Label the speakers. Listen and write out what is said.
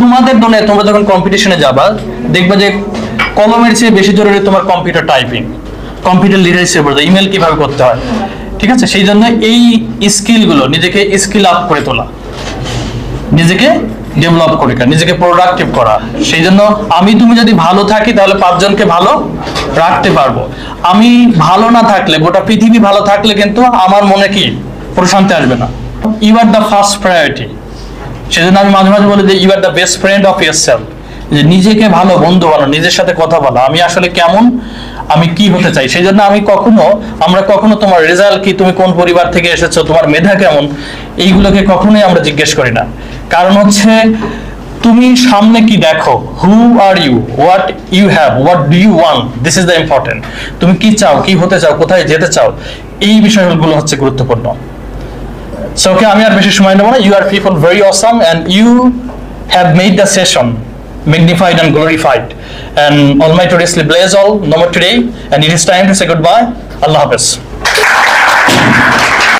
Speaker 1: তোমাদের দুনিয়ায় তোমরা যখন কম্পিটিশনে যাবা দেখবা যে কলমের চেয়ে বেশি জরুরি তোমার computer typing, computer literacy, email কিভাবে করতে হয়, ঠিক আছে? সেই জন্য এই স্কিলগুলো নিজেকে স্কিল আপ করে তোলা, নিজেকে ডেভেলপ করে, নিজেকে প্রোডাক্টিভ করা। সেই জন্য তুমি যদি ভালো থাকি তাহলে 5 জনকে ভালো রাখতে পারবো। আমি ভালো না থাকলে, গোটা পৃথিবী ভালো থাকলে কিন্তু আমার মনে কি প্রশান্তি আসবে না। You are the first priority. সেজন্য আমি মাঝে মাঝে বলি যে you are the best friend of yourself, যে নিজেকে ভালো বন্ধু বানাও, নিজের সাথে কথা বলো, আমি আসলে কেমন, আমি কি হতে চাই। সেই জন্য আমরা কখনো তোমার রেজাল্ট কি, তুমি কোন পরিবার থেকে এসেছো, তোমার মেধা কেমন, এইগুলোকে কখনোই আমরা জিজ্ঞেস করি না। কারণ হচ্ছে তুমি সামনে কি দেখো, who are you, what you have, what do you want, this is the important. তুমি কি চাও, কি হতে চাও, কোথায় যেতে চাও, এই বিষয়গুলো হচ্ছে গুরুত্বপূর্ণ। So okay, আমি আর বেশি সময় নেব না। You are people very awesome and you have made the session magnified and glorified, and Almighty richly bless all no more today, and it is time to say goodbye. Allah Hafiz.